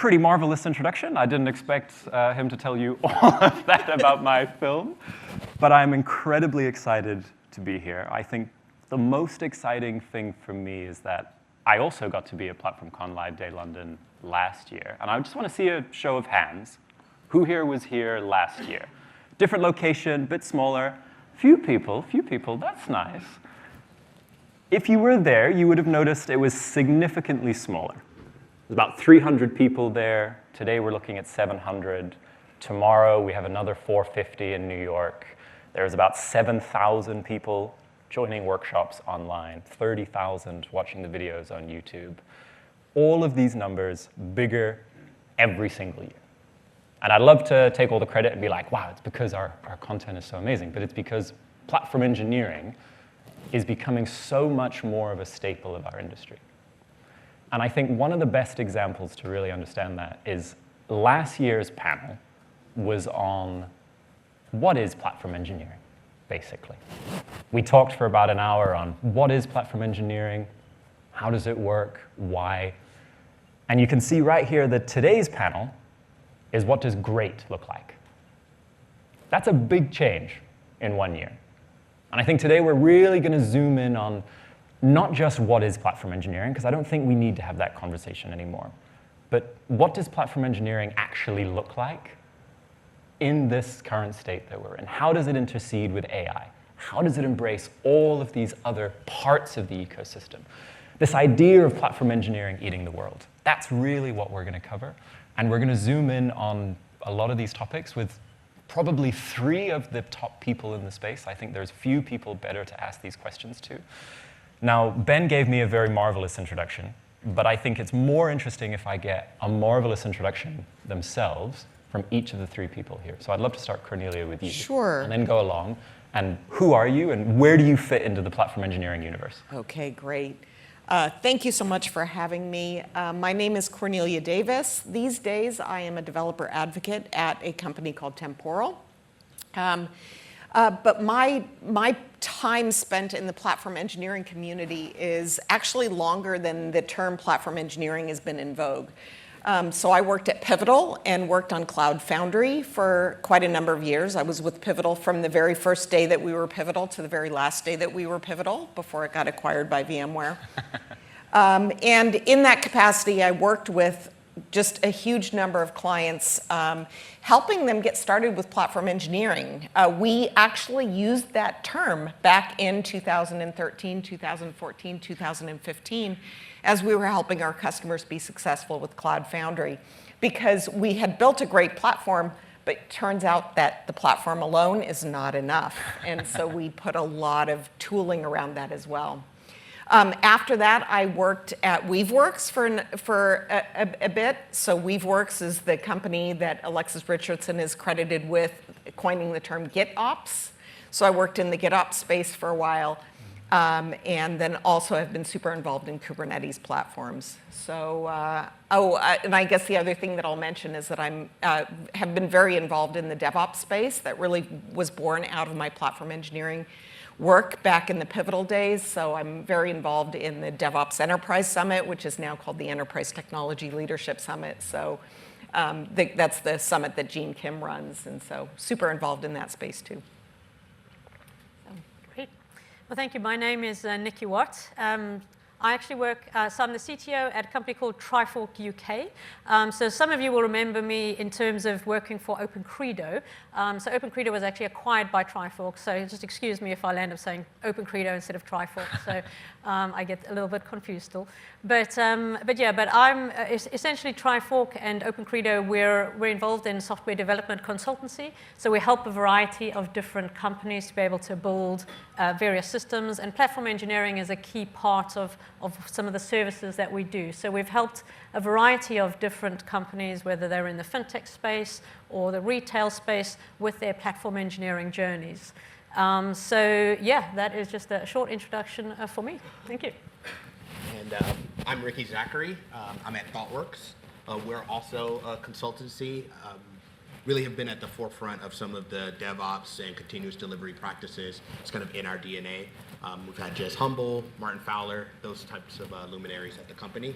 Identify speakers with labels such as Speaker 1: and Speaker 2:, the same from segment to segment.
Speaker 1: pretty marvelous introduction. I didn't expect him to tell you all of that about my film, but I'm incredibly excited to be here. I think the most exciting thing for me is that I also got to be at PlatformCon Live Day London last year, and I just want to see a show of hands. Who here was here last year? Different location, bit smaller. Few people, that's nice. If you were there, you would have noticed it was significantly smaller. There's about 300 people there. Today we're looking at 700. Tomorrow we have another 450 in New York. There's about 7,000 people joining workshops online, 30,000 watching the videos on YouTube. All of these numbers bigger every single year. And I'd love to take all the credit and be like, wow, it's because our content is so amazing, but it's because platform engineering is becoming so much more of a staple of our industry. And I think one of the best examples to really understand that is last year's panel was on what is platform engineering, basically. We talked for about an hour on what is platform engineering, how does it work, why. And you can see right here that today's panel is what does great look like. That's a big change in 1 year. And I think today we're really going to zoom in on not just what is platform engineering, because I don't think we need to have that conversation anymore, but what does platform engineering actually look like in this current state that we're in? How does it intercede with AI? How does it embrace all of these other parts of the ecosystem? This idea of platform engineering eating the world. That's really what we're going to cover. And we're going to zoom in on a lot of these topics with probably 3 of the top people in the space. I think there's few people better to ask these questions to. Now, Ben gave me a very marvelous introduction, but I think it's more interesting if I get a marvelous introduction themselves from each of the 3 people here. So I'd love to start, Cornelia, with you.
Speaker 2: Sure.
Speaker 1: And then go along. And who are you, and where do you fit into the platform engineering universe?
Speaker 2: Okay, great. Thank you so much for having me. My name is Cornelia Davis. These days, I am a developer advocate at a company called Temporal. But my time spent in the platform engineering community is actually longer than the term platform engineering has been in vogue. So I worked at Pivotal and worked on Cloud Foundry for quite a number of years. I was with Pivotal from the very first day that we were Pivotal to the very last day that we were Pivotal before it got acquired by VMware. And in that capacity, I worked with just a huge number of clients, helping them get started with platform engineering. We actually used that term back in 2013, 2014, 2015, as we were helping our customers be successful with Cloud Foundry, because we had built a great platform, but it turns out that the platform alone is not enough. And so we put a lot of tooling around that as well. After that, I worked at Weaveworks for a bit. So Weaveworks is the company that Alexis Richardson is credited with coining the term GitOps. So I worked in the GitOps space for a while, and then also have been super involved in Kubernetes platforms. So, and I guess the other thing that I'll mention is that I have been very involved in the DevOps space. That really was born out of my platform engineering work back in the Pivotal days. So I'm very involved in the DevOps Enterprise Summit, which is now called the Enterprise Technology Leadership Summit. So that's the summit that Gene Kim runs. And so super involved in that space too.
Speaker 3: Great. Well, thank you. My name is Nicki Watt. I actually work, so I'm the CTO at a company called Trifork UK. So some of you will remember me in terms of working for OpenCredo. So OpenCredo was actually acquired by Trifork, so just excuse me if I land up saying OpenCredo instead of Trifork. So I get a little bit confused still. But I'm essentially Trifork and OpenCredo, we're involved in software development consultancy. So we help a variety of different companies to be able to build various systems, and platform engineering is a key part of some of the services that we do. So we've helped a variety of different companies, whether they're in the fintech space or the retail space, with their platform engineering journeys. So yeah, that is just a short introduction for me. Thank you.
Speaker 4: And I'm Rickey Zachary. I'm at ThoughtWorks. We're also a consultancy. really have been at the forefront of some of the DevOps and continuous delivery practices. It's kind of in our DNA. We've had Jez Humble, Martin Fowler, those types of luminaries at the company.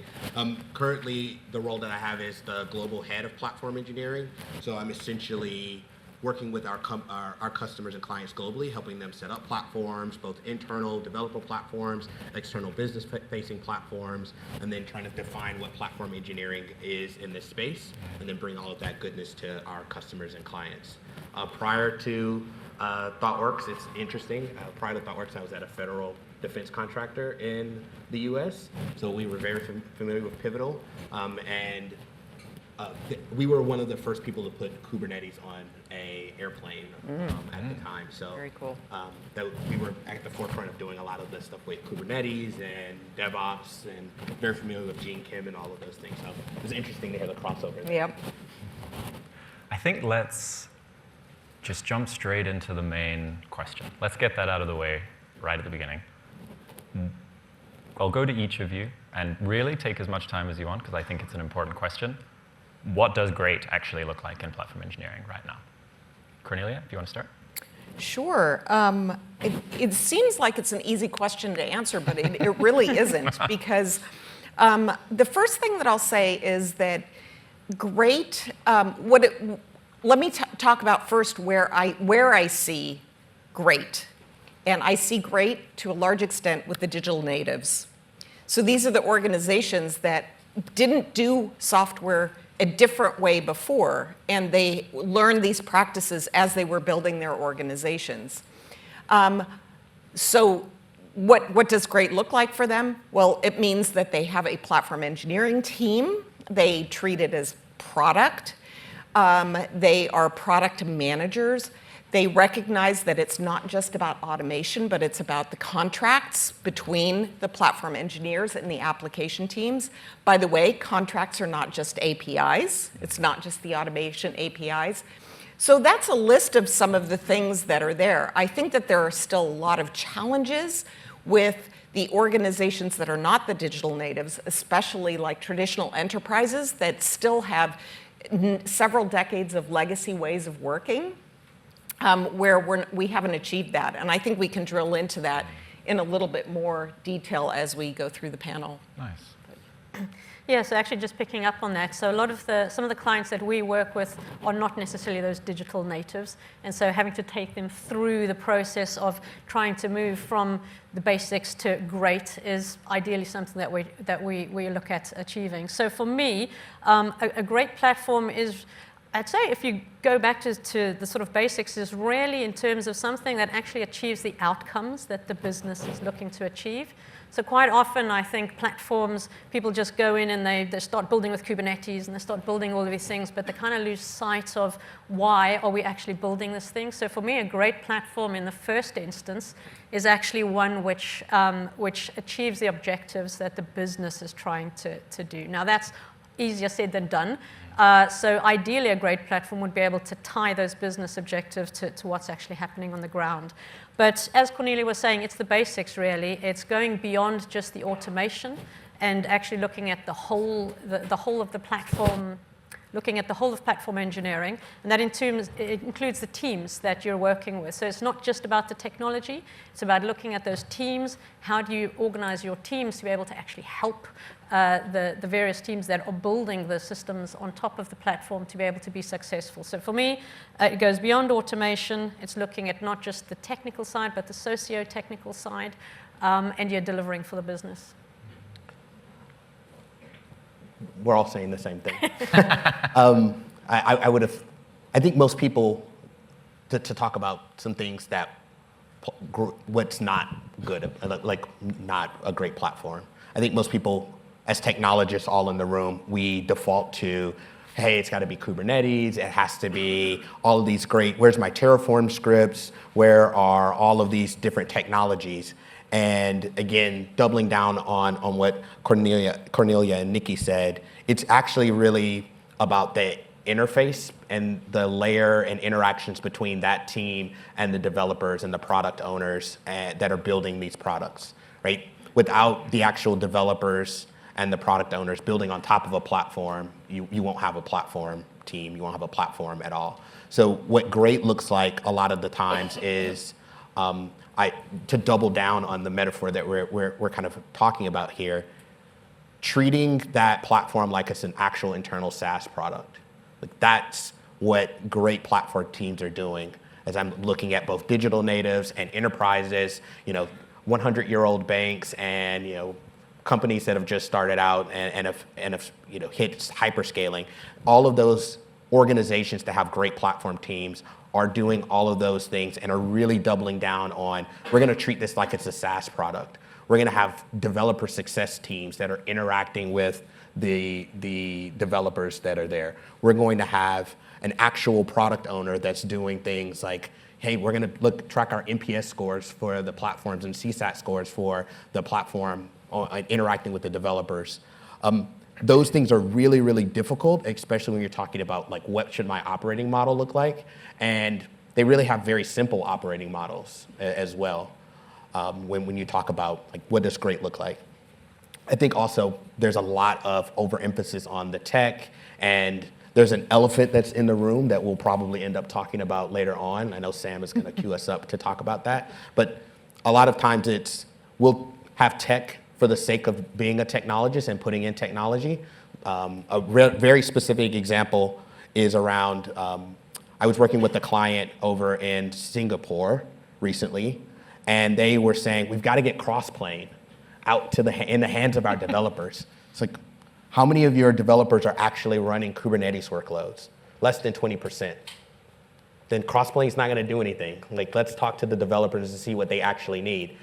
Speaker 4: Currently, the role that I have is the global head of platform engineering. So I'm essentially working with our customers and clients globally, helping them set up platforms, both internal developer platforms, external business-facing platforms, and then trying to define what platform engineering is in this space, and then bring all of that goodness to our customers and clients. Prior to ThoughtWorks, it's interesting. Prior to ThoughtWorks, I was at a federal defense contractor in the U.S., so we were very familiar with Pivotal, and we were one of the first people to put Kubernetes on an airplane at the time. So
Speaker 2: Very cool.
Speaker 4: That we were at the forefront of doing a lot of this stuff with Kubernetes and DevOps, and very familiar with Gene Kim and all of those things. So it was interesting to hear the crossover there.
Speaker 2: Yep.
Speaker 1: I think let's just jump straight into the main question. Let's get that out of the way right at the beginning. I'll go to each of you and really take as much time as you want, because I think it's an important question. What does great actually look like in platform engineering right now? Cornelia, if you want to start.
Speaker 2: Sure. It seems like it's an easy question to answer, but it really isn't, because the first thing that I'll say is that great, let me talk about first where I see great. And I see great to a large extent with the digital natives. So these are the organizations that didn't do software a different way before, and they learned these practices as they were building their organizations. So what does great look like for them? Well, it means that they have a platform engineering team. They treat it as product. They are product managers. They recognize that it's not just about automation, but it's about the contracts between the platform engineers and the application teams. By the way, contracts are not just APIs. It's not just the automation APIs. So that's a list of some of the things that are there. I think that there are still a lot of challenges with the organizations that are not the digital natives, especially like traditional enterprises that still have several decades of legacy ways of working. Where we haven't achieved that. And I think we can drill into that in a little bit more detail as we go through the panel.
Speaker 1: Nice.
Speaker 3: Yeah, so actually just picking up on that, so some of the clients that we work with are not necessarily those digital natives, and so having to take them through the process of trying to move from the basics to great is ideally something that we look at achieving. So for me, a great platform is, I'd say if you go back to the sort of basics, is really in terms of something that actually achieves the outcomes that the business is looking to achieve. So quite often, I think platforms, people just go in and they start building with Kubernetes and they start building all of these things, but they kind of lose sight of why are we actually building this thing. So for me, a great platform in the first instance is actually one which achieves the objectives that the business is trying to do. Now that's easier said than done. So ideally, a great platform would be able to tie those business objectives to what's actually happening on the ground. But as Cornelia was saying, it's the basics, really. It's going beyond just the automation and actually looking at the whole of the platform, looking at the whole of platform engineering, and that it includes the teams that you're working with. So it's not just about the technology, it's about looking at those teams. How do you organize your teams to be able to actually help the various teams that are building the systems on top of the platform to be able to be successful? So for me, it goes beyond automation. It's looking at not just the technical side, but the socio-technical side, and you're delivering for the business.
Speaker 4: We're all saying the same thing. I think most people, to talk about some things that, what's not good, like not a great platform. I think most people, as technologists all in the room, we default to, hey, it's got to be Kubernetes, it has to be all of these great, where's my Terraform scripts, where are all of these different technologies? And again, doubling down on what Cornelia and Nicki said, it's actually really about the interface and the layer and interactions between that team and the developers and the product owners that are building these products, right? Without the actual developers and the product owners building on top of a platform, you won't have a platform team. You won't have a platform at all. So what great looks like a lot of the times is, to double down on the metaphor that we're kind of talking about here, treating that platform like it's an actual internal SaaS product. Like that's what great platform teams are doing. As I'm looking at both digital natives and enterprises, 100-year-old banks and companies that have just started out and have hit hyperscaling. All of those organizations that have great platform teams are doing all of those things and are really doubling down on, we're going to treat this like it's a SaaS product. We're going to have developer success teams that are interacting with the developers that are there. We're going to have an actual product owner that's doing things like, hey, we're going to track our NPS scores for the platforms and CSAT scores for the platform, interacting with the developers. Those things are really, really difficult, especially when you're talking about like, what should my operating model look like? And they really have very simple operating models as well. When you talk about like, what does great look like? I think also there's a lot of overemphasis on the tech, and there's an elephant that's in the room that we'll probably end up talking about later on. I know Sam is going to cue us up to talk about that. But a lot of times we'll have tech for the sake of being a technologist and putting in technology. Very specific example is around, I was working with a client over in Singapore recently, and they were saying, we've got to get cross-plane out in the hands of our developers. It's like, how many of your developers are actually running Kubernetes workloads? Less than 20%. Then cross-plane is not going to do anything. Like, let's talk to the developers and see what they actually need.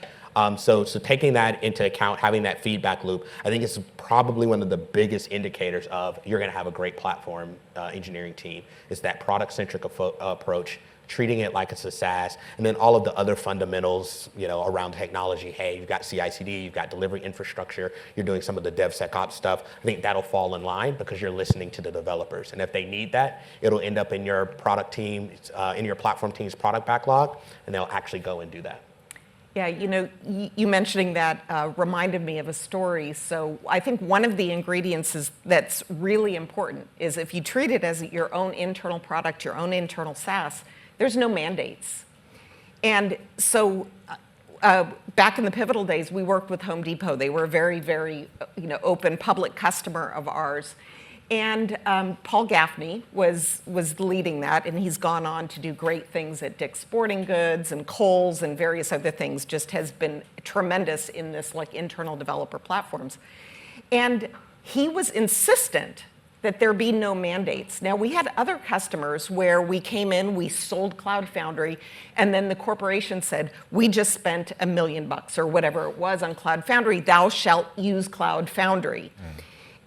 Speaker 4: So taking that into account, having that feedback loop, I think it's probably one of the biggest indicators of you're going to have a great platform engineering team, is that product-centric approach, treating it like it's a SaaS, and then all of the other fundamentals, around technology. Hey, you've got CI/CD, you've got delivery infrastructure, you're doing some of the DevSecOps stuff. I think that'll fall in line because you're listening to the developers. And if they need that, it'll end up in your product team, in your platform team's product backlog, and they'll actually go and do that.
Speaker 2: Yeah, you mentioning that reminded me of a story. So I think one of the ingredients that's really important is if you treat it as your own internal product, your own internal SaaS, there's no mandates. And so back in the Pivotal days, we worked with Home Depot. They were a very, very open public customer of ours. And Paul Gaffney was leading that, and he's gone on to do great things at Dick's Sporting Goods and Kohl's and various other things, just has been tremendous in this like internal developer platforms. And he was insistent that there be no mandates. Now, we had other customers where we came in, we sold Cloud Foundry, and then the corporation said, we just spent $1 million or whatever it was on Cloud Foundry, thou shalt use Cloud Foundry.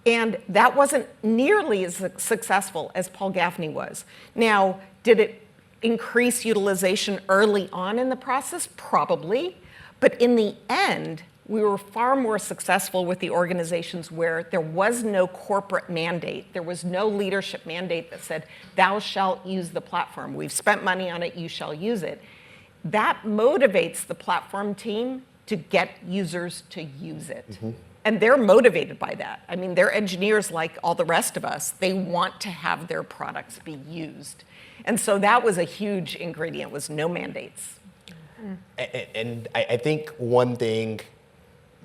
Speaker 2: And that wasn't nearly as successful as Paul Gaffney was. Now, did it increase utilization early on in the process? Probably. But in the end, we were far more successful with the organizations where there was no corporate mandate. There was no leadership mandate that said, thou shalt use the platform. We've spent money on it, you shall use it. That motivates the platform team to get users to use it. Mm-hmm. And they're motivated by that. I mean, they're engineers like all the rest of us. They want to have their products be used. And so that was a huge ingredient, was no mandates.
Speaker 4: And I think one thing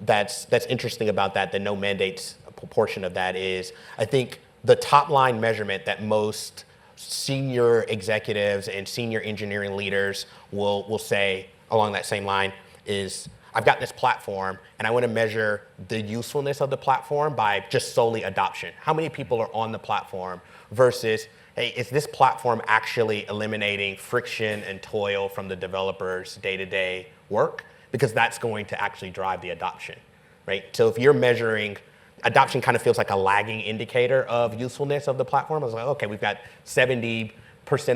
Speaker 4: that's interesting about that, the no mandates portion of that is, I think the top line measurement that most senior executives and senior engineering leaders will say along that same line is, I've got this platform, and I want to measure the usefulness of the platform by just solely adoption. How many people are on the platform versus, hey, is this platform actually eliminating friction and toil from the developers' day-to-day work? Because that's going to actually drive the adoption, right? So if you're measuring, adoption kind of feels like a lagging indicator of usefulness of the platform. I was like, okay, we've got 70%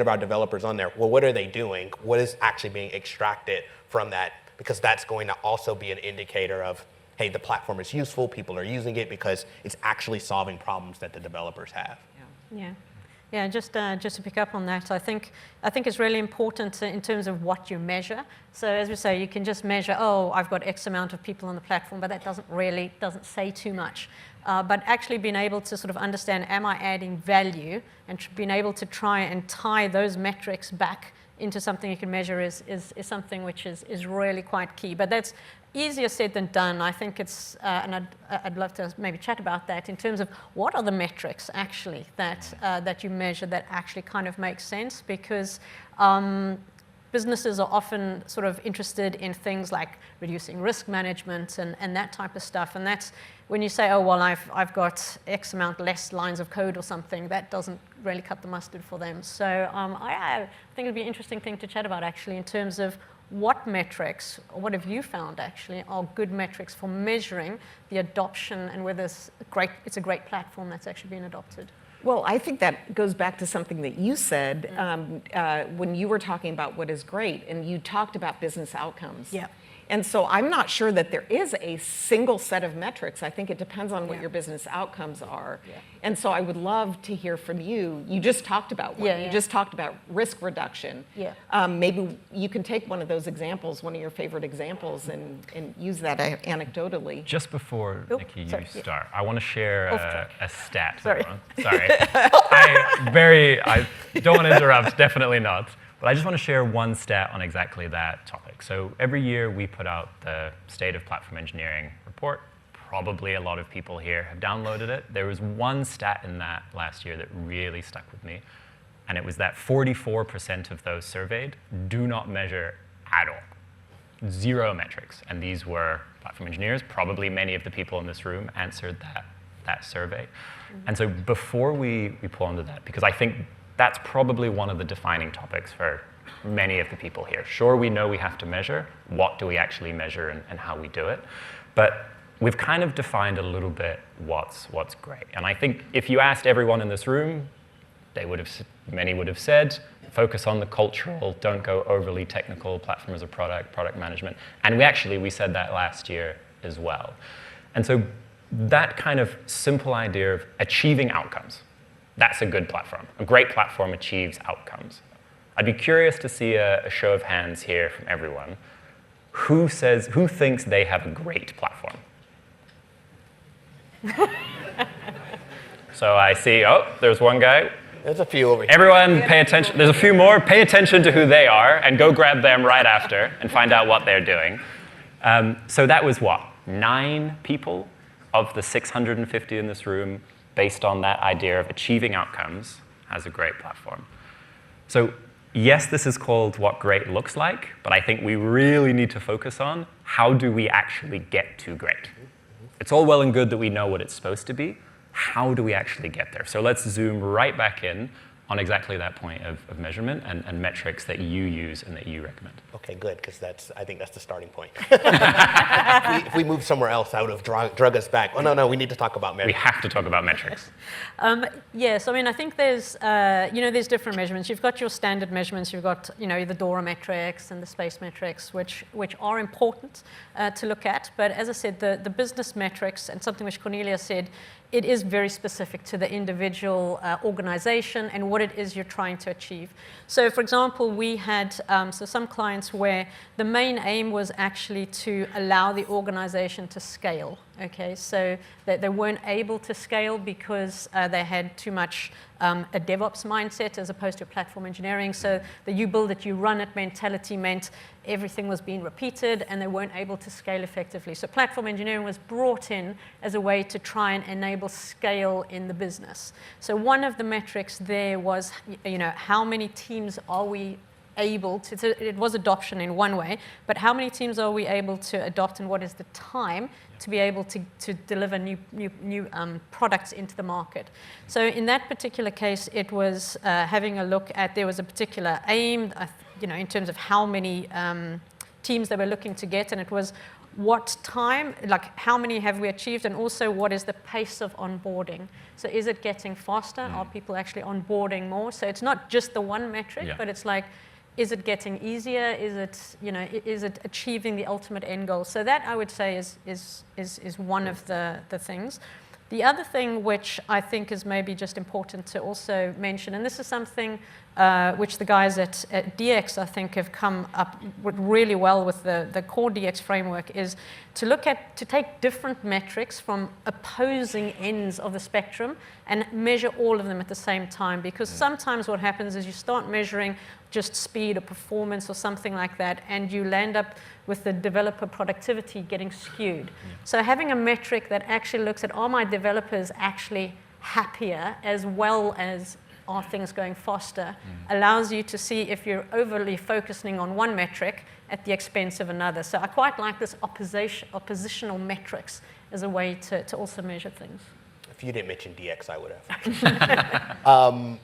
Speaker 4: of our developers on there. Well, what are they doing? What is actually being extracted from that? Because that's going to also be an indicator of, hey, the platform is useful, people are using it because it's actually solving problems that the developers have.
Speaker 3: Yeah. Yeah, just to pick up on that, I think it's really important in terms of what you measure. So as we say, you can just measure, oh, I've got X amount of people on the platform, but that doesn't say too much. But actually being able to sort of understand, am I adding value, and being able to try and tie those metrics back into something you can measure is something which is really quite key. But that's easier said than done. I think it's, and I'd love to maybe chat about that in terms of what are the metrics actually that you measure that actually kind of makes sense, because businesses are often sort of interested in things like reducing risk management and that type of stuff. And that's when you say, oh, well, I've got X amount less lines of code or something, that doesn't really cut the mustard for them. So I think it'd be an interesting thing to chat about actually in terms of what metrics, or what have you found actually, are good metrics for measuring the adoption and whether it's a great platform that's actually been adopted?
Speaker 2: Well, I think that goes back to something that you said when you were talking about what is great, and you talked about business outcomes.
Speaker 3: Yeah.
Speaker 2: And so I'm not sure that there is a single set of metrics. I think it depends on what your business outcomes are. Yeah. And so I would love to hear from you. You just talked about one. You just talked about risk reduction.
Speaker 3: Yeah.
Speaker 2: Maybe you can take one of those examples, one of your favorite examples, and use that anecdotally.
Speaker 1: Just before, Nicki, you
Speaker 3: sorry,
Speaker 1: start, I want to share a stat.
Speaker 3: Sorry.
Speaker 1: Sorry. I don't want to interrupt, definitely not. But I just want to share one stat on exactly that topic. So every year we put out the State of Platform Engineering report. Probably a lot of people here have downloaded it. There was one stat in that last year that really stuck with me, and it was that 44% of those surveyed do not measure at all. 0 metrics. And these were platform engineers. Probably many of the people in this room answered that survey. And so before we pull into that, because I think that's probably one of the defining topics for many of the people here. Sure, we know we have to measure. What do we actually measure and how we do it? But we've kind of defined a little bit what's great. And I think if you asked everyone in this room, many would have said, focus on the cultural, don't go overly technical, platform as a product management. And we said that last year as well. And so that kind of simple idea of achieving outcomes, that's a good platform. A great platform achieves outcomes. I'd be curious to see a show of hands here from everyone. Who thinks they have a great platform? So I see, there's one guy.
Speaker 4: There's a few over here.
Speaker 1: Everyone pay attention. There's a few more. Pay attention to who they are and go grab them right after and find out what they're doing. So that was what? 9 people of the 650 in this room based on that idea of achieving outcomes as a great platform. So yes, this is called what great looks like, but I think we really need to focus on how do we actually get to great. It's all well and good that we know what it's supposed to be. How do we actually get there? So let's zoom right back in on exactly that point of measurement and metrics that you use and that you recommend.
Speaker 4: Okay, good, because I think that's the starting point. if we move somewhere else out of drug us back, no, we need to talk about metrics.
Speaker 1: We have to talk about metrics.
Speaker 3: Yes, I mean, I think there's, there's different measurements. You've got your standard measurements. You've got, the DORA metrics and the space metrics, which are important to look at. But as I said, the business metrics, and something which Cornelia said, it is very specific to the individual organization and what it is you're trying to achieve. So for example, we had some clients where the main aim was actually to allow the organization to scale. Okay, so they weren't able to scale because they had too much a DevOps mindset as opposed to platform engineering. So the you build it, you run it mentality meant everything was being repeated and they weren't able to scale effectively. So platform engineering was brought in as a way to try and enable scale in the business. So one of the metrics there was, how many teams are we able to, so it was adoption in one way, but how many teams are we able to adopt and what is the time to be able to deliver new products into the market? So in that particular case, it was having a look at, there was a particular aim, in terms of how many teams they were looking to get, and it was what time, like how many have we achieved, and also what is the pace of onboarding. So is it getting faster? Are people actually onboarding more? So it's not just the one metric, but it's like, is it getting easier? Is it achieving the ultimate end goal? So that I would say is one of the things. The other thing which I think is maybe just important to also mention, and this is something which the guys at DX, I think, have come up with really well with the core DX framework, is to take different metrics from opposing ends of the spectrum and measure all of them at the same time. Because sometimes what happens is you start measuring just speed or performance or something like that, and you land up with the developer productivity getting skewed. So having a metric that actually looks at, are my developers actually happier as well as are things going faster, allows you to see if you're overly focusing on one metric at the expense of another. So I quite like this oppositional metrics as a way to also measure things.
Speaker 4: If you didn't mention DX, I would have.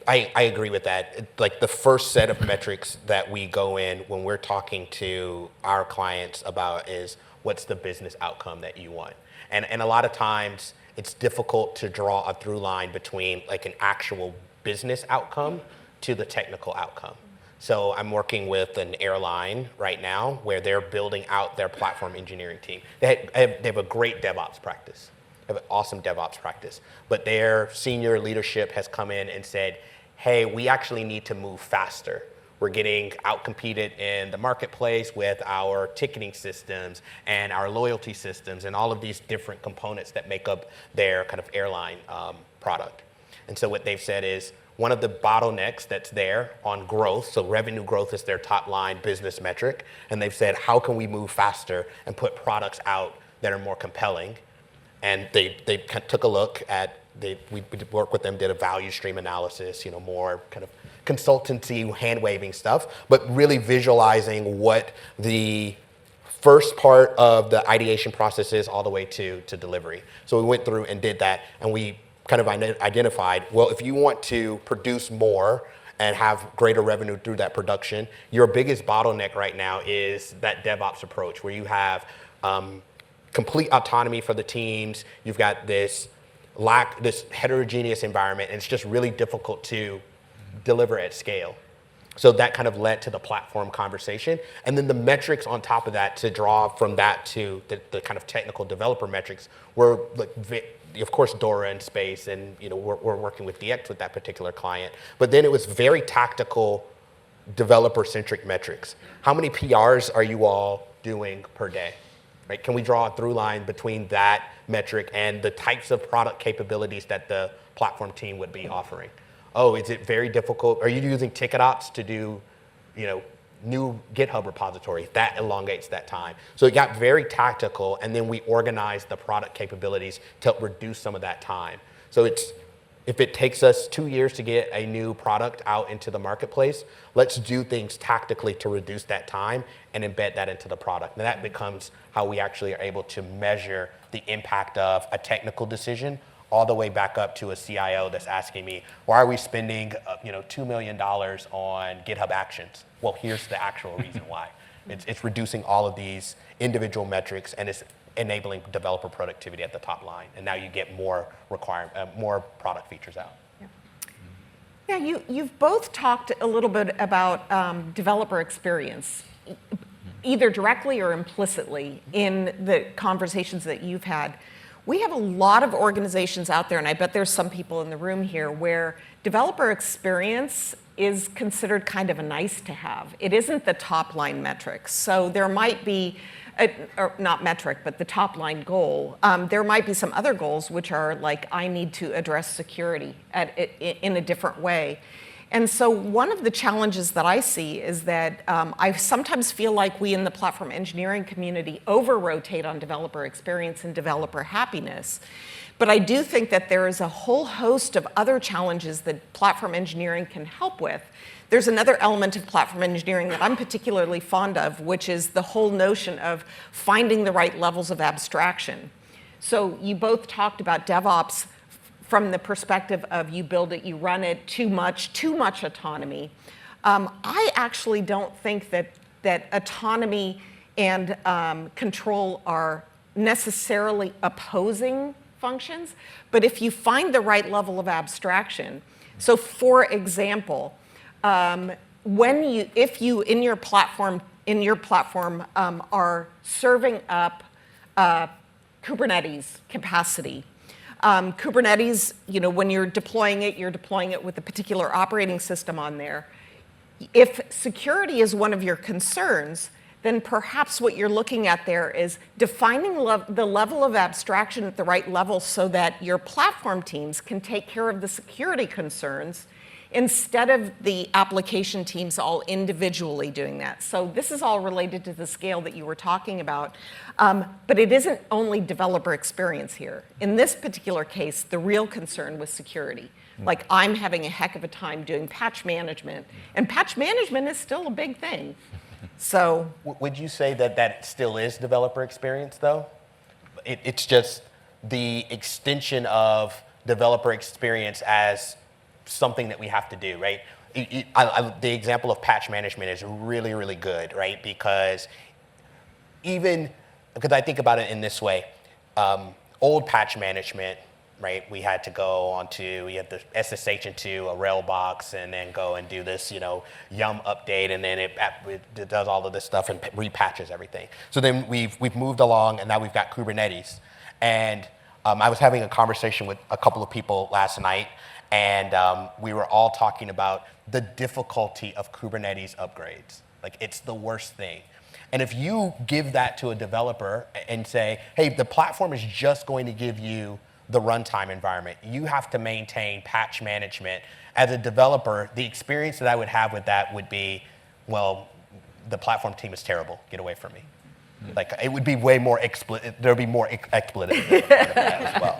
Speaker 4: I agree with that. Like the first set of metrics that we go in when we're talking to our clients about is what's the business outcome that you want. And a lot of times it's difficult to draw a through line between like an actual business outcome to the technical outcome. So I'm working with an airline right now where they're building out their platform engineering team. They have a great DevOps practice. They have an awesome DevOps practice. But their senior leadership has come in and said, hey, we actually need to move faster. We're getting outcompeted in the marketplace with our ticketing systems and our loyalty systems and all of these different components that make up their kind of airline product. And so what they've said is one of the bottlenecks that's there on growth, so revenue growth is their top line business metric, and they've said, how can we move faster and put products out that are more compelling? And they took a look at, we worked with them, did a value stream analysis, more kind of consultancy, hand-waving stuff, but really visualizing what the first part of the ideation process is all the way to delivery. So we went through and did that, and we kind of identified, well, if you want to produce more and have greater revenue through that production, your biggest bottleneck right now is that DevOps approach where you have complete autonomy for the teams. You've got this heterogeneous environment, and it's just really difficult to deliver at scale. So that kind of led to the platform conversation. And then the metrics on top of that to draw from that to the kind of technical developer metrics were, like, of course, Dora and Space, and we're working with DX with that particular client. But then it was very tactical developer-centric metrics. How many PRs are you all doing per day? Right? Can we draw a through line between that metric and the types of product capabilities that the platform team would be offering? Oh, is it very difficult? Are you using TicketOps to do, new GitHub repositories? That elongates that time. So it got very tactical, and then we organized the product capabilities to help reduce some of that time. So if it takes us 2 years to get a new product out into the marketplace, let's do things tactically to reduce that time and embed that into the product. And that becomes how we actually are able to measure the impact of a technical decision all the way back up to a CIO that's asking me, why are we spending $2 million on GitHub Actions? Well, here's the actual reason why. It's reducing all of these individual metrics, and it's enabling developer productivity at the top line. And now you get more product features out.
Speaker 2: Yeah, you've both talked a little bit about developer experience, either directly or implicitly in the conversations that you've had. We have a lot of organizations out there, and I bet there's some people in the room here, where developer experience is considered kind of a nice to have. It isn't the top line metric. So there might be, or not metric, but the top line goal. There might be some other goals which are like, I need to address security in a different way. And so one of the challenges that I see is that I sometimes feel like we in the platform engineering community over-rotate on developer experience and developer happiness. But I do think that there is a whole host of other challenges that platform engineering can help with. There's another element of platform engineering that I'm particularly fond of, which is the whole notion of finding the right levels of abstraction. So you both talked about DevOps from the perspective of you build it, you run it, too much autonomy. I actually don't think that autonomy and control are necessarily opposing functions, but if you find the right level of abstraction, so for example, if you in your platform are serving up Kubernetes capacity. Kubernetes, when you're deploying it with a particular operating system on there. If security is one of your concerns, then perhaps what you're looking at there is defining the level of abstraction at the right level so that your platform teams can take care of the security concerns instead of the application teams all individually doing that. So this is all related to the scale that you were talking about. But it isn't only developer experience here. In this particular case, the real concern was security. Like, I'm having a heck of a time doing patch management, and patch management is still a big thing. So,
Speaker 5: would you say that that still is developer experience, though? It's just the extension of developer experience as something that we have to do, right? The example of patch management is really, really good, right? Because I think about it in this way, old patch management, right? We had to we had the SSH into a Railbox and then go and do this, yum update, and then it does all of this stuff and repatches everything. So then we've moved along, and now we've got Kubernetes. And I was having a conversation with a couple of people last night, and we were all talking about the difficulty of Kubernetes upgrades. Like, it's the worst thing. And if you give that to a developer and say, hey, the platform is just going to give you the runtime environment, you have to maintain patch management. As a developer, the experience that I would have with that would be, well, the platform team is terrible. Get away from me. Like, it would be way more explicit. There would be more expletive as well.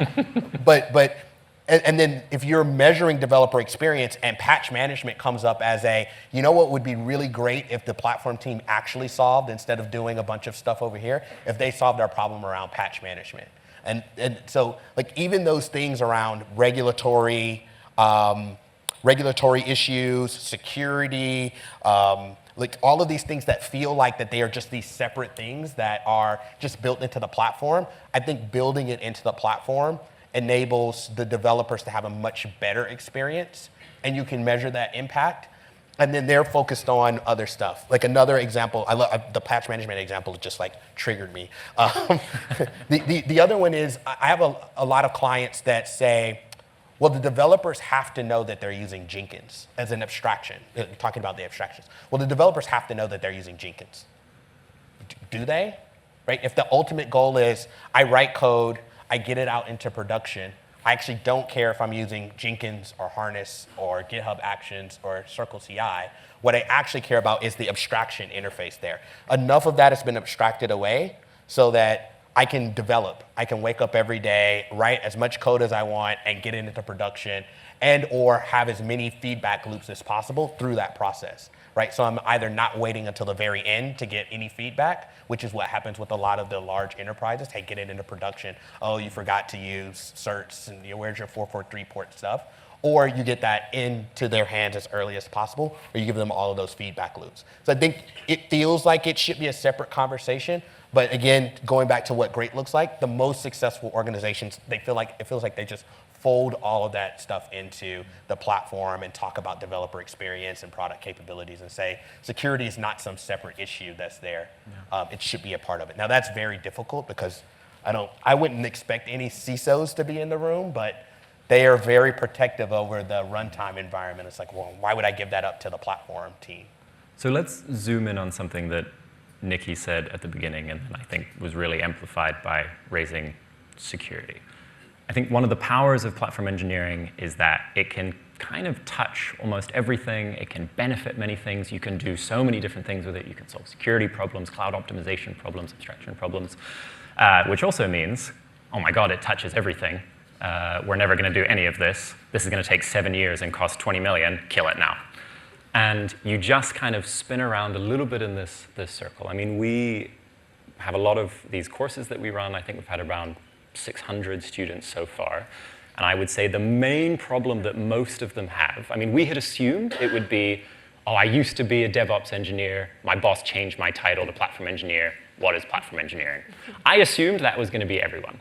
Speaker 5: And then if you're measuring developer experience and patch management comes up as what would be really great if the platform team actually solved, instead of doing a bunch of stuff over here, if they solved our problem around patch management. And so, like, even those things around regulatory issues, security, like all of these things that feel like that they are just these separate things that are just built into the platform, I think building it into the platform enables the developers to have a much better experience, and you can measure that impact. And then they're focused on other stuff. Like, another example, I love the patch management example, just like triggered me. The other one is, I have a lot of clients that say, well, the developers have to know that they're using Jenkins as an abstraction. Talking about the abstractions. Well, the developers have to know that they're using Jenkins. Do they? Right? If the ultimate goal is, I write code, I get it out into production, I actually don't care if I'm using Jenkins or Harness or GitHub Actions or Circle CI. What I actually care about is the abstraction interface there. Enough of that has been abstracted away so that I can develop. I can wake up every day, write as much code as I want, and get it into production, and or have as many feedback loops as possible through that process. Right? So I'm either not waiting until the very end to get any feedback, which is what happens with a lot of the large enterprises. Hey, get it into production. Oh, you forgot to use certs, and where's your 443 port stuff? Or you get that into their hands as early as possible, or you give them all of those feedback loops. So I think it feels like it should be a separate conversation, but again, going back to what great looks like, the most successful organizations, it feels like they just fold all of that stuff into the platform and talk about developer experience and product capabilities and say, security is not some separate issue that's there. Yeah. It should be a part of it. Now, that's very difficult because I wouldn't expect any CISOs to be in the room, but they are very protective over the runtime environment. It's like, well, why would I give that up to the platform team?
Speaker 1: So let's zoom in on something that Nicki said at the beginning, and I think was really amplified by raising security. I think one of the powers of platform engineering is that it can kind of touch almost everything. It can benefit many things. You can do so many different things with it. You can solve security problems, cloud optimization problems, abstraction problems, which also means, oh my God, it touches everything. We're never going to do any of this. This is going to take 7 years and cost 20 million. Kill it now. And you just kind of spin around a little bit in this circle. I mean, we have a lot of these courses that we run. I think we've had around 600 students so far. And I would say the main problem that most of them have, I mean, we had assumed it would be, oh, I used to be a DevOps engineer. My boss changed my title to platform engineer. What is platform engineering? I assumed that was going to be everyone.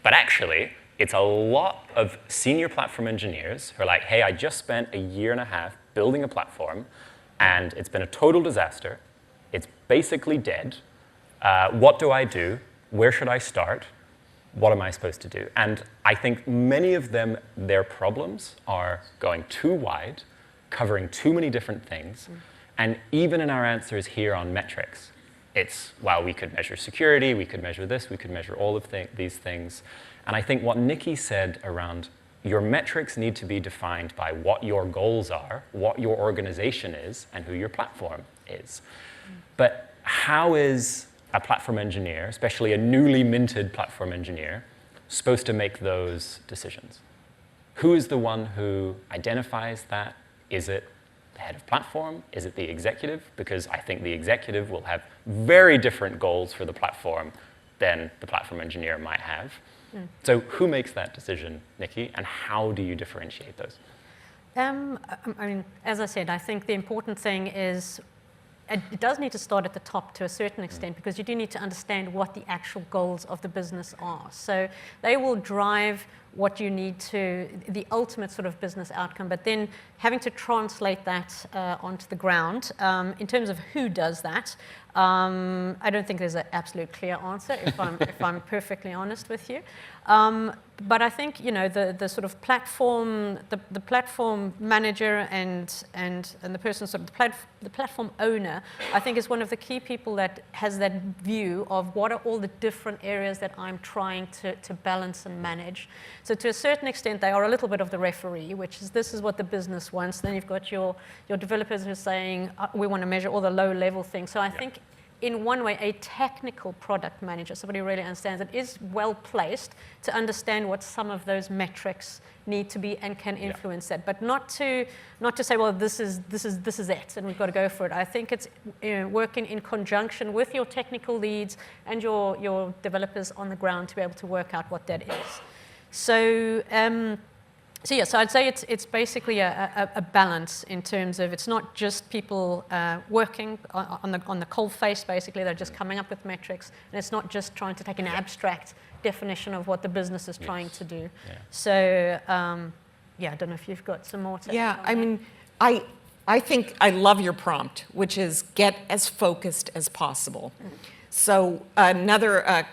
Speaker 1: But actually, it's a lot of senior platform engineers who are like, hey, I just spent a year and a half building a platform, and it's been a total disaster. It's basically dead. What do I do? Where should I start? what am I supposed to do? And I think many of them, their problems are going too wide, covering too many different things. And even in our answers here on metrics, it's, well, we could measure security, we could measure this, we could measure all of these things. And I think what Nicki said around your metrics need to be defined by what your goals are, what your organization is, and who your platform is. But how is a platform engineer, especially a newly minted platform engineer, supposed to make those decisions? Who is the one who identifies that? Is it the head of platform? Is it the executive? Because I think the executive will have very different goals for the platform than the platform engineer might have. So who makes that decision, Nicki, and how do you differentiate those?
Speaker 3: I mean, as I said, I think the important thing is it does need to start at the top to a certain extent, because you do need to understand what the actual goals of the business are. So they will drive what you need to, the ultimate sort of business outcome, but then having to translate that onto the ground. In terms of who does that, I don't think there's an absolute clear answer, if I'm perfectly honest with you. But I think, you know, the sort of platform, the platform manager and the person, sort of the platform owner, I think is one of the key people that has that view of what are all the different areas that I'm trying to balance and manage. So to a certain extent, they are a little bit of the referee, which is this is what the business wants. Then you've got your developers who are saying, we want to measure all the low-level things. So I think in one way, a technical product manager, somebody who really understands it, is well placed to understand what some of those metrics need to be and can influence that, but not to say, well, this is it, and we've got to go for it. I think it's working in conjunction with your technical leads and your developers on the ground to be able to work out what that is. So. So I'd say it's basically a balance in terms of it's not just people working on the cold face, basically, they're just coming up with metrics, and it's not just trying to take an abstract definition of what the business is trying to do. Yeah. So, I don't know if you've got some more to
Speaker 2: add. I mean, I think I love your prompt, which is get as focused as possible. So another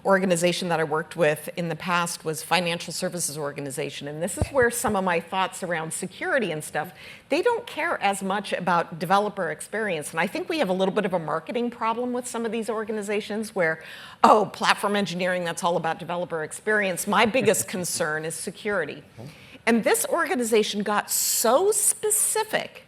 Speaker 2: organization that I worked with in the past was financial services organization, and this is where some of my thoughts around security and stuff, they don't care as much about developer experience, and I think we have a little bit of a marketing problem with some of these organizations where, oh, platform engineering, that's all about developer experience. My biggest concern is security. And this organization got so specific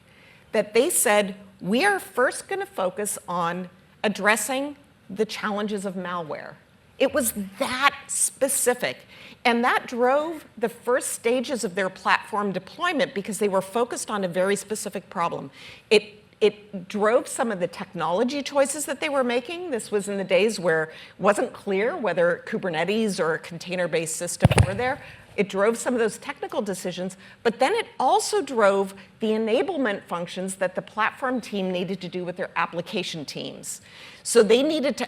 Speaker 2: that they said, we are first going to focus on addressing the challenges of malware. It was that specific. And that drove the first stages of their platform deployment because they were focused on a very specific problem. It drove some of the technology choices that they were making. This was in the days where it wasn't clear whether Kubernetes or a container-based system were there. It drove some of those technical decisions, but then it also drove the enablement functions that the platform team needed to do with their application teams. So they needed to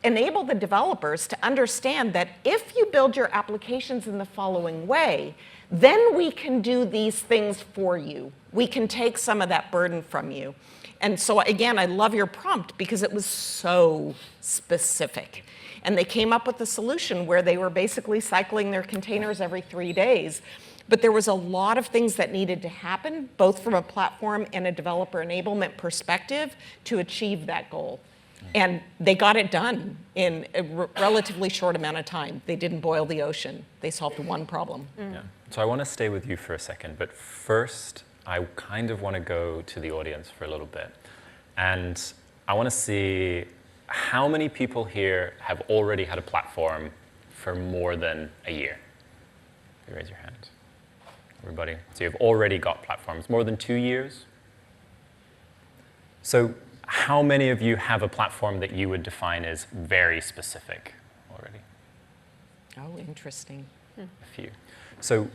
Speaker 2: enable the developers to understand that if you build your applications in the following way, then we can do these things for you. We can take some of that burden from you. And so again, I love your prompt because it was so specific. And they came up with a solution where they were basically cycling their containers every 3 days. But there was a lot of things that needed to happen, both from a platform and a developer enablement perspective, to achieve that goal. And they got it done in a relatively short amount of time. They didn't boil the ocean. They solved one problem.
Speaker 1: Yeah. So I want to stay with you for a second, but first, I kind of want to go to the audience for a little bit. And I want to see how many people here have already had a platform for more than a year? You raise your hand. Everybody. So you've already got platforms. More than 2 years? So how many of you have a platform that you would define as very specific already?
Speaker 2: Oh, interesting.
Speaker 1: A few. So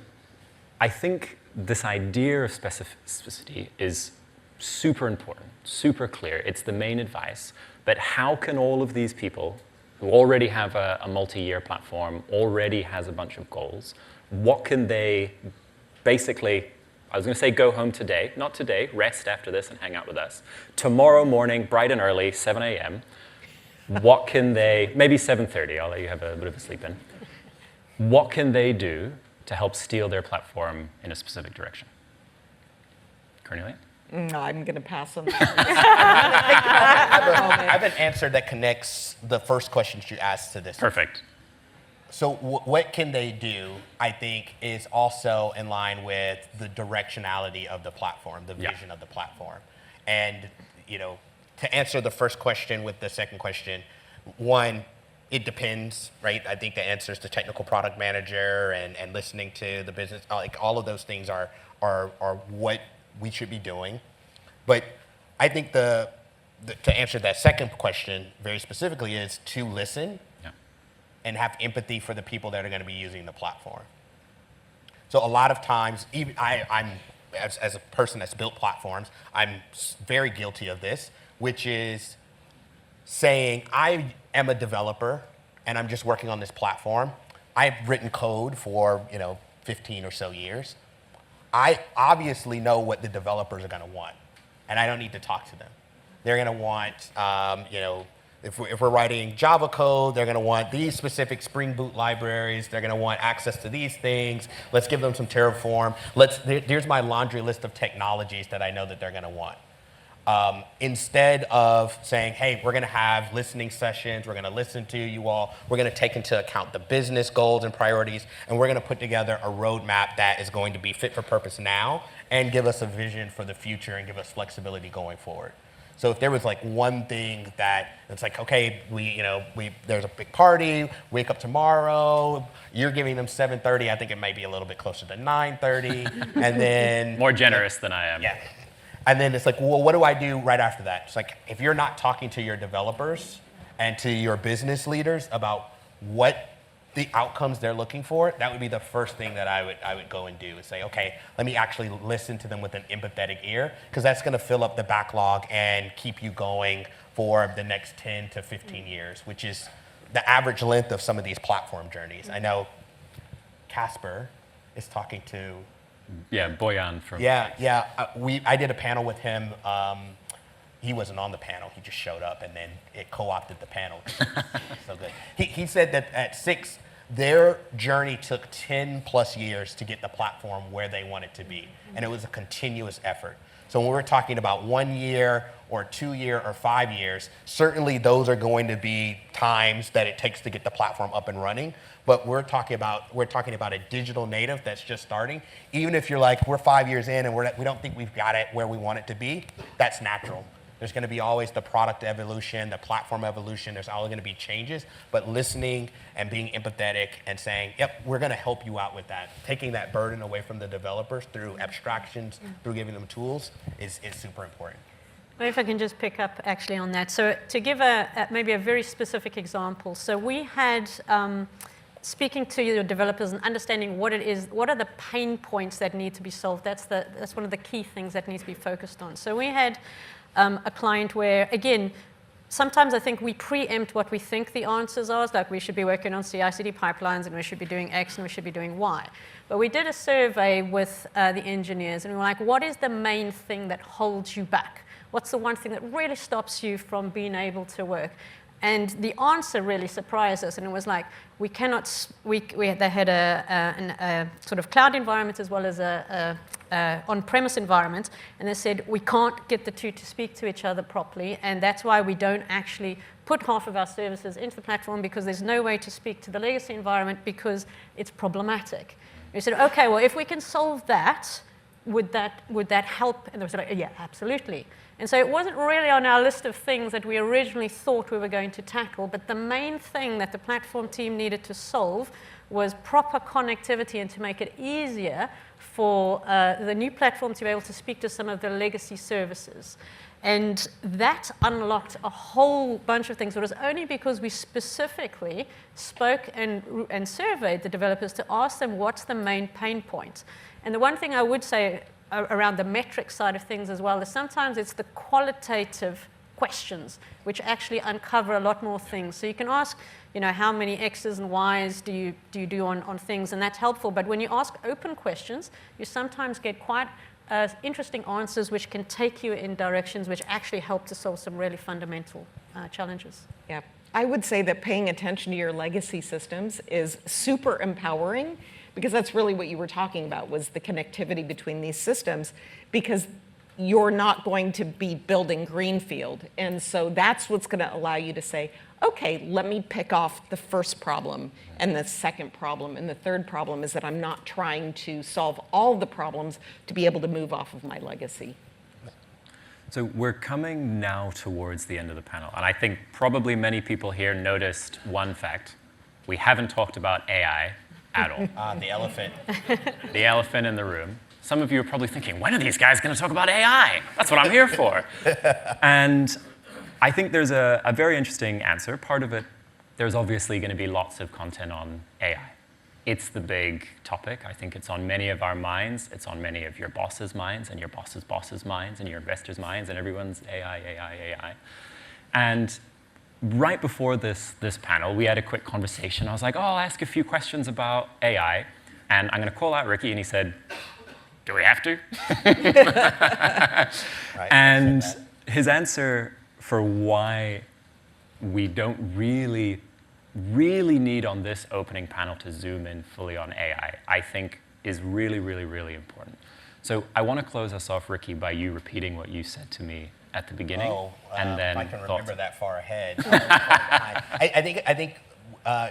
Speaker 1: I think this idea of specificity is super important, super clear. It's the main advice. But how can all of these people who already have a multi-year platform, already has a bunch of goals, what can they basically, I was going to say go home today, not today, rest after this and hang out with us. Tomorrow morning, bright and early, 7 a.m., what can they, maybe 7:30, I'll let you have a bit of a sleep in. What can they do to help steer their platform in a specific direction? Cornelia?
Speaker 2: No, I'm going to pass on
Speaker 5: I have an answer that connects the first questions you asked to this.
Speaker 1: Perfect.
Speaker 5: So what can they do, I think, is also in line with the directionality of the platform, the vision of the platform. And, to answer the first question with the second question, one, it depends, right? I think the answer is the technical product manager and listening to the business, like all of those things are what we should be doing. But I think to answer that second question very specifically is to listen and have empathy for the people that are going to be using the platform. So a lot of times, even I'm as a person that's built platforms, I'm very guilty of this, which is saying, I am a developer and I'm just working on this platform. I've written code for 15 or so years. I obviously know what the developers are going to want, and I don't need to talk to them. They're going to want, if we're writing Java code, they're going to want these specific Spring Boot libraries. They're going to want access to these things. Let's give them some Terraform. Here's my laundry list of technologies that I know that they're going to want. Instead of saying, hey, we're going to have listening sessions, we're going to listen to you all, we're going to take into account the business goals and priorities, and we're going to put together a roadmap that is going to be fit for purpose now and give us a vision for the future and give us flexibility going forward. So if there was like one thing that it's like, okay, there's a big party, wake up tomorrow, you're giving them 7:30, I think it might be a little bit closer to 9:30, and then
Speaker 1: More generous than I am.
Speaker 5: Yeah. And then it's like, well, what do I do right after that? It's like, if you're not talking to your developers and to your business leaders about what the outcomes they're looking for, that would be the first thing that I would go and do, is say, okay, let me actually listen to them with an empathetic ear, because that's going to fill up the backlog and keep you going for the next 10 to 15 years, which is the average length of some of these platform journeys. I know Casper is talking to...
Speaker 1: Yeah, Boyan from...
Speaker 5: I did a panel with him. He wasn't on the panel. He just showed up, and then it co-opted the panel. So good. He said that at 6, their journey took 10 plus years to get the platform where they want it to be, and it was a continuous effort. So when we're talking about 1 year or 2 year or 5 years, certainly those are going to be times that it takes to get the platform up and running. But we're talking about a digital native that's just starting. Even if you're like, we're 5 years in and we don't think we've got it where we want it to be, that's natural. There's going to be always the product evolution, the platform evolution. There's always going to be changes. But listening and being empathetic and saying, yep, we're going to help you out with that. Taking that burden away from the developers through abstractions, through giving them tools is super important.
Speaker 3: Maybe if I can just pick up actually on that. So to give maybe a very specific example. So we had... speaking to your developers and understanding what it is, what are the pain points that need to be solved. That's one of the key things that needs to be focused on. So we had a client where, again, sometimes I think we preempt what we think the answers are. It's like we should be working on CI/CD pipelines and we should be doing X and we should be doing Y. But we did a survey with the engineers and we were like, what is the main thing that holds you back? What's the one thing that really stops you from being able to work? And the answer really surprised us, and it was like, we cannot, they had a sort of cloud environment as well as a on-premise environment, and they said, we can't get the two to speak to each other properly, and that's why we don't actually put half of our services into the platform, because there's no way to speak to the legacy environment because it's problematic. And we said, okay, well, if we can solve that, would that help? And they said, yeah, absolutely. And so it wasn't really on our list of things that we originally thought we were going to tackle, but the main thing that the platform team needed to solve was proper connectivity and to make it easier for the new platform to be able to speak to some of the legacy services. And that unlocked a whole bunch of things. It was only because we specifically spoke and surveyed the developers to ask them what's the main pain point. And the one thing I would say around the metric side of things as well is sometimes it's the qualitative questions which actually uncover a lot more things. So you can ask, how many X's and Y's do you do on things, and that's helpful. But when you ask open questions, you sometimes get quite interesting answers which can take you in directions which actually help to solve some really fundamental challenges.
Speaker 2: Yeah. I would say that paying attention to your legacy systems is super empowering, because that's really what you were talking about, was the connectivity between these systems, because you're not going to be building greenfield. And so that's what's going to allow you to say, okay, let me pick off the first problem and the second problem and the third problem, is that I'm not trying to solve all the problems to be able to move off of my legacy.
Speaker 1: So we're coming now towards the end of the panel, and I think probably many people here noticed one fact. We haven't talked about AI at all.
Speaker 5: The elephant.
Speaker 1: The elephant in the room. Some of you are probably thinking, when are these guys going to talk about AI? That's what I'm here for. And I think there's a very interesting answer. Part of it, there's obviously going to be lots of content on AI. It's the big topic. I think it's on many of our minds. It's on many of your bosses' minds and your boss's boss's minds and your investors' minds, and everyone's AI, AI, AI. And right before this panel, we had a quick conversation. I was like, oh, I'll ask a few questions about AI. And I'm going to call out Rickey. And he said, do we have to?
Speaker 5: Right,
Speaker 1: and his answer for why we don't really need on this opening panel to zoom in fully on AI, I think is really, really, really important. So I want to close us off, Rickey, by you repeating what you said to me at the beginning.
Speaker 5: And then I can remember that far ahead. I think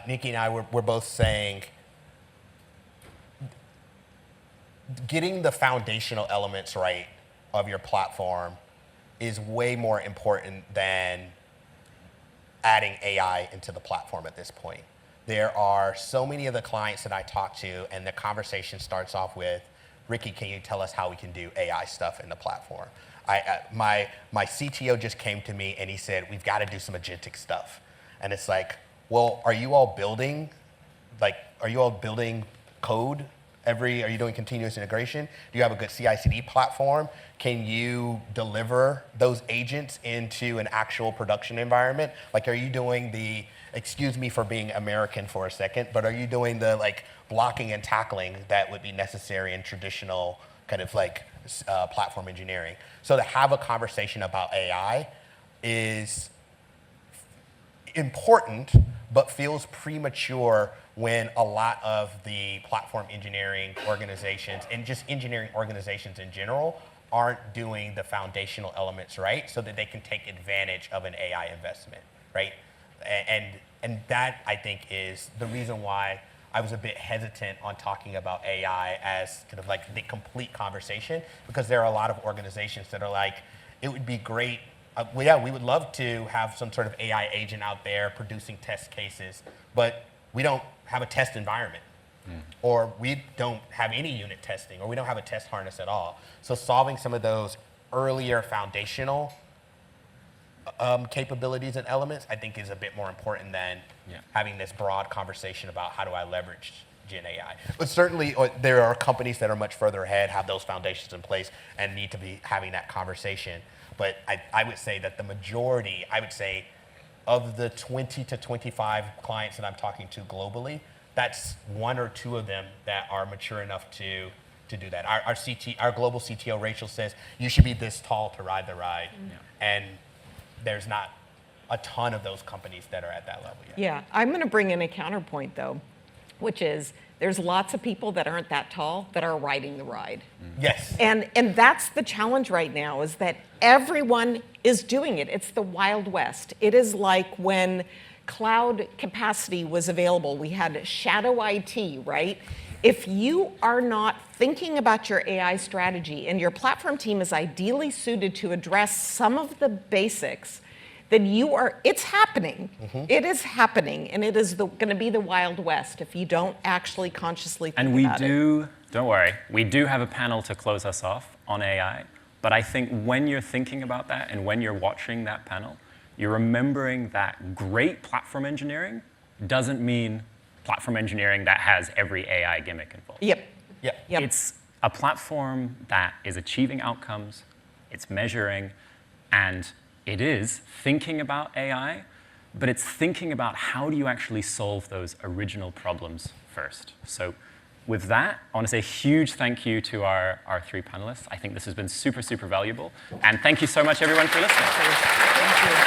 Speaker 5: Nicki and I were both saying, getting the foundational elements right of your platform is way more important than adding AI into the platform at this point. There are so many of the clients that I talk to, and the conversation starts off with, Rickey, can you tell us how we can do AI stuff in the platform? My CTO just came to me and he said, we've got to do some agentic stuff. And it's like, well, are you all building code? Are you doing continuous integration? Do you have a good CI/CD platform? Can you deliver those agents into an actual production environment? Like, are you doing the, excuse me for being American for a second, but are you doing the blocking and tackling that would be necessary in traditional kind of platform engineering? So to have a conversation about AI is important, but feels premature when a lot of the platform engineering organizations and just engineering organizations in general aren't doing the foundational elements right, so that they can take advantage of an AI investment, right? And that, I think, is the reason why I was a bit hesitant on talking about AI as kind of the complete conversation, because there are a lot of organizations that are like, it would be great, we would love to have some sort of AI agent out there producing test cases, but we don't have a test environment, or we don't have any unit testing, or we don't have a test harness at all. So solving some of those earlier foundational capabilities and elements, I think, is a bit more important than having this broad conversation about how do I leverage Gen AI. But certainly there are companies that are much further ahead, have those foundations in place, and need to be having that conversation. But I would say that the majority, of the 20 to 25 clients that I'm talking to globally, that's one or two of them that are mature enough to do that. Our global CTO, Rachel, says, you should be this tall to ride the ride. And there's not a ton of those companies that are at that level yet.
Speaker 2: Yeah, I'm going to bring in a counterpoint, though, which is there's lots of people that aren't that tall that are riding the ride.
Speaker 5: Yes.
Speaker 2: And that's the challenge right now, is that everyone is doing it. It's the Wild West. It is like when cloud capacity was available. We had shadow IT, right? If you are not thinking about your AI strategy, and your platform team is ideally suited to address some of the basics, then it's happening. It is happening, and it is going to be the Wild West if you don't actually consciously think about it.
Speaker 1: Don't worry, we do have a panel to close us off on AI, but I think when you're thinking about that and when you're watching that panel, you're remembering that great platform engineering doesn't mean platform engineering that has every AI gimmick involved.
Speaker 2: Yep.
Speaker 1: It's a platform that is achieving outcomes, it's measuring, and it is thinking about AI, but it's thinking about how do you actually solve those original problems first. So with that, I want to say a huge thank you to our three panelists. I think this has been super, super valuable. And thank you so much, everyone, for listening.
Speaker 2: Thank you.